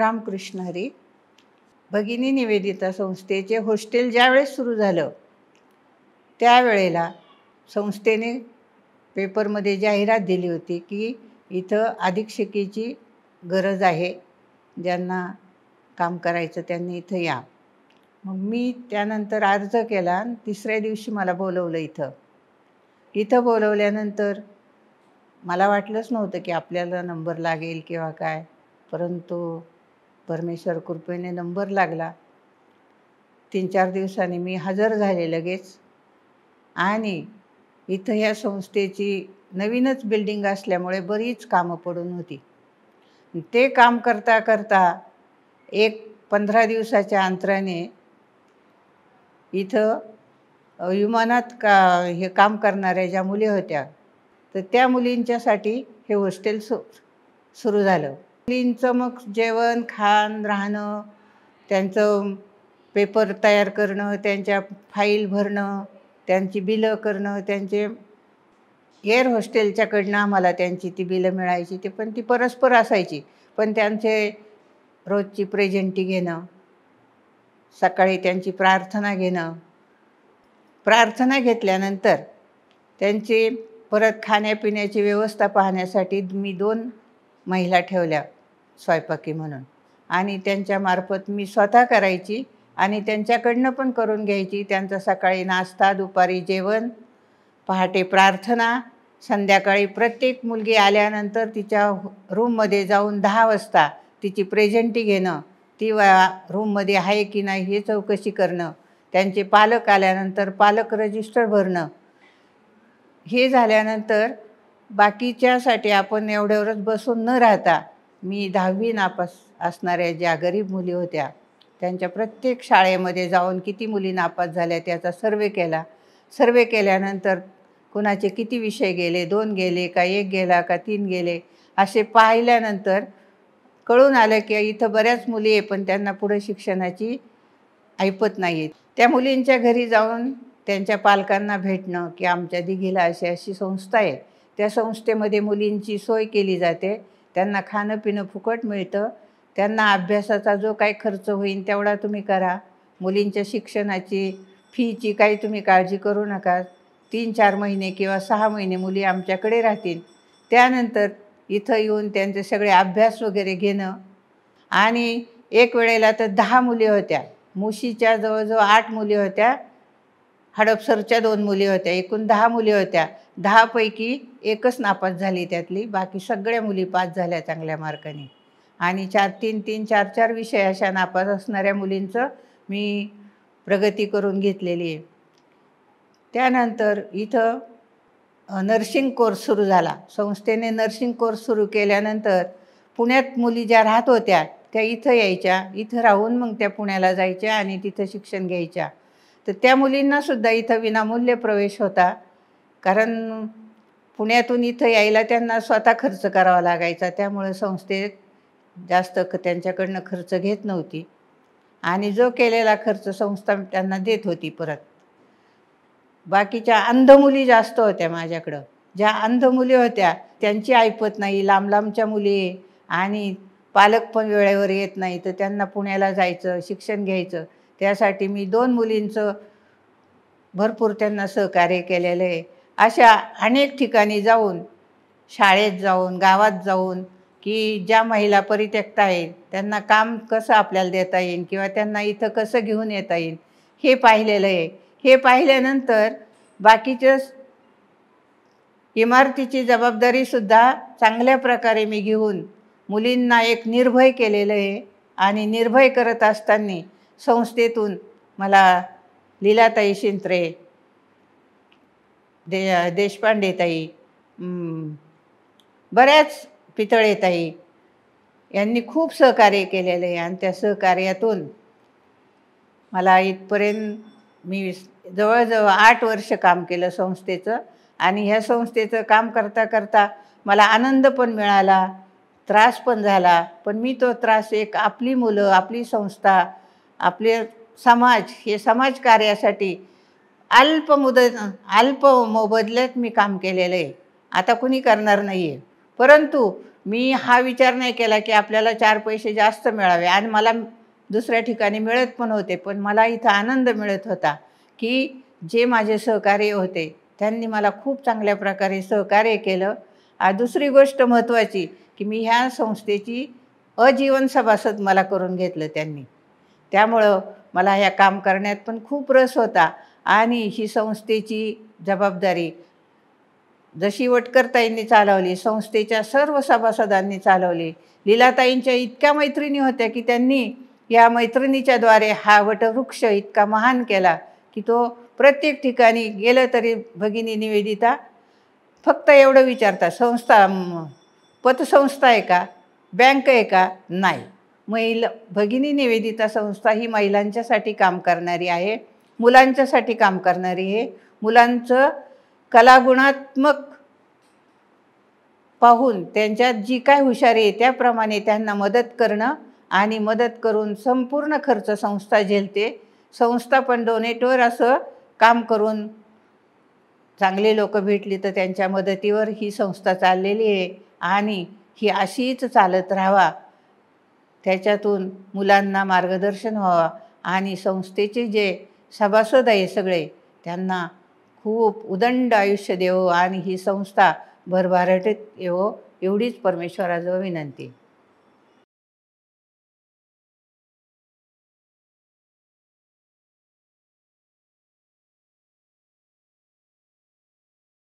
रामकृष्ण हरी. भगिनी निवेदिता संस्थेचे हॉस्टेल ज्यावेळेस सुरू झालं त्यावेळेला संस्थेने पेपरमध्ये जाहिरात दिली होती की इथं अधीक्षकेची गरज आहे, ज्यांना काम करायचं त्यांनी इथं या. मग मी त्यानंतर अर्ज केला आणि तिसऱ्या दिवशी मला बोलवलं इथं बोलवल्यानंतर मला वाटलंच नव्हतं की आपल्याला नंबर लागेल किंवा काय, परंतु परमेश्वर कृपेने नंबर लागला. 3-4 दिवसांनी मी हजर झाले लगेच. आणि इथं ह्या संस्थेची नवीनच बिल्डिंग असल्यामुळे बरीच कामं पडून होती. ते काम करता करता एक 15 दिवसाच्या अंतराने इथं विमानात हे काम करणाऱ्या ज्या मुली होत्या तर त्या मुलींच्यासाठी हे हॉस्टेल सुरू झालं. मुलींचं मग जेवण खाण राहणं, त्यांचं पेपर तयार करणं, त्यांच्या फाईल भरणं, त्यांची बिलं करणं, त्यांचे एअर हॉस्टेलच्याकडनं आम्हाला त्यांची ती बिलं मिळायची, ते पण ती परस्पर असायची. पण त्यांचे रोजची प्रेझेंटी घेणं, सकाळी त्यांची प्रार्थना घेणं, प्रार्थना घेतल्यानंतर त्यांची परत खाण्यापिण्याची व्यवस्था पाहण्यासाठी मी 2 महिला ठेवल्या स्वयंपाकी म्हणून. आणि त्यांच्यामार्फत मी स्वतः करायची आणि त्यांच्याकडनं पण करून घ्यायची. त्यांचा सकाळी नाश्ता, दुपारी जेवण, पहाटे प्रार्थना, संध्याकाळी प्रत्येक मुलगी आल्यानंतर तिच्या रूममध्ये जाऊन 10 वाजता तिची प्रेझेंटी घेणं, ती रूममध्ये आहे की नाही हे चौकशी करणं, त्यांचे पालक आल्यानंतर पालक रजिस्टर भरणं. हे झाल्यानंतर बाकीच्यासाठी आपण एवढ्यावरच बसून न राहता मी 10वी नापास असणाऱ्या ज्या गरीब मुली होत्या त्यांच्या प्रत्येक शाळेमध्ये जाऊन किती मुली नापास झाल्या त्याचा सर्वे केला. सर्वे केल्यानंतर कुणाचे किती विषय गेले, 2 गेले का 1 गेला का 3 गेले, असे पाहिल्यानंतर कळून आलं की इथं बऱ्याच मुली आहे पण त्यांना पुढे शिक्षणाची ऐपत नाही आहे. त्या मुलींच्या घरी जाऊन त्यांच्या पालकांना भेटणं की आमच्या दिघीला अशी अशी संस्था आहे, त्या संस्थेमध्ये मुलींची सोय केली जाते, त्यांना खाणं पिणं फुकट मिळतं, त्यांना अभ्यासाचा जो काही खर्च होईल तेवढा तुम्ही करा, मुलींच्या शिक्षणाची फीची काही तुम्ही काळजी करू नका. 3-4 महिने किंवा 6 महिने मुली आमच्याकडे राहतील, त्यानंतर इथं येऊन त्यांचे सगळे अभ्यास वगैरे घेणं. आणि एक वेळेला तर 10 मुली होत्या, मुशीच्या जवळजवळ 8 मुली होत्या, हडपसरच्या 2 मुली होत्या, एकूण 10 मुली होत्या. 10 पैकी एकच नापास झाली त्यातली, बाकी सगळ्या मुली पास झाल्या चांगल्या मार्काने. आणि 3-3, 4-4 विषय अशा नापास असणाऱ्या मुलींचं मी प्रगती करून घेतलेली आहे. त्यानंतर इथं नर्सिंग कोर्स सुरू झाला. संस्थेने नर्सिंग कोर्स सुरू केल्यानंतर पुण्यात मुली ज्या राहत होत्या त्या इथं यायच्या, इथं राहून मग त्या पुण्याला जायच्या आणि तिथं शिक्षण घ्यायच्या. तर त्या मुलींनासुद्धा इथं विनामूल्य प्रवेश होता, कारण पुण्यातून इथं यायला त्यांना स्वतः खर्च करावा लागायचा. त्यामुळे संस्थेत जास्त त्यांच्याकडनं खर्च घेत नव्हती आणि जो केलेला खर्च संस्था त्यांना देत होती परत. बाकीच्या अंध मुली जास्त होत्या माझ्याकडं. ज्या अंध मुली होत्या त्यांची ऐपत नाही, लांब लांबच्या मुली आणि पालक पण वेळेवर येत नाही, तर त्यांना पुण्याला जायचं, शिक्षण घ्यायचं. त्यासाठी मी 2 मुलींचं भरपूर त्यांना सहकार्य केलेलं आहे. अशा अनेक ठिकाणी जाऊन, शाळेत जाऊन, गावात जाऊन की ज्या महिला परित्यक्त आहेत त्यांना काम कसं आपल्याला देता येईल किंवा त्यांना इथं कसं घेऊन येता येईल हे पाहिलेलं आहे. हे पाहिल्यानंतर बाकीच्या इमारतीची जबाबदारीसुद्धा चांगल्या प्रकारे मी घेऊन मुलींना एक निर्भय केलेलं आहे. आणि निर्भय करत असताना संस्थेतून मला लीलाताई शिंत्रे, देशपांडेताई, बऱ्याच पितळेताई यांनी खूप सहकार्य केलेलं आहे. आणि त्या सहकार्यातून मला इथपर्यंत मी जवळजवळ 8 वर्ष काम केलं संस्थेचं. आणि ह्या संस्थेचं काम करता करता मला आनंद पण मिळाला, त्रास पण झाला. पण मी तो त्रास एक आपली मुलं, आपली संस्था, आपले समाज, हे समाजकार्यासाठी अल्प मोबदल्यात मी काम केलेलं आहे. आता कुणी करणार नाही आहे, परंतु मी हा विचार नाही केला की आपल्याला 4 पैसे जास्त मिळावे आणि मला दुसऱ्या ठिकाणी मिळत पण होते. पण मला इथं आनंद मिळत होता, की जे माझे सहकारी होते, त्यांनी मला खूप चांगल्या प्रकारे सहकार्य केलं. दुसरी गोष्ट महत्त्वाची, की मी ह्या संस्थेची अजीवन सभासद मला करून घेतलं त्यांनी. त्यामुळं मला ह्या काम करण्यात पण खूप रस होता आणि ही संस्थेची जबाबदारी जशी वटकरताईंनी चालवली, संस्थेच्या सर्व सभासदांनी चालवली. लीलाताईंच्या इतक्या मैत्रिणी होत्या, की त्यांनी या मैत्रिणीच्याद्वारे हा वटवृक्ष इतका महान केला, की तो प्रत्येक ठिकाणी गेलं तरी भगिनी निवेदिता फक्त एवढं विचारतात, पतसंस्था आहे का? बँक आहे का? नाही. भगिनी निवेदिता संस्था ही महिलांच्यासाठी काम करणारी आहे, मुलांच्यासाठी काम करणारी आहे. मुलांचं कलागुणात्मक पाहून त्यांच्यात जी काय हुशारी आहे त्याप्रमाणे त्यांना मदत करणं आणि मदत करून संपूर्ण खर्च संस्था झेलते. संस्था पण डोनेटवर असं काम करून चांगले लोक भेटली तर त्यांच्या मदतीवर ही संस्था चाललेली आहे आणि ही अशीच चालत राहावा. त्याच्यातून मुलांना मार्गदर्शन व्हावा आणि संस्थेचे जे सभासद आहे सगळे त्यांना खूप उदंड आयुष्य देवो आणि ही संस्था भरभराटीत येवो एवढीच परमेश्वराजवळ विनंती.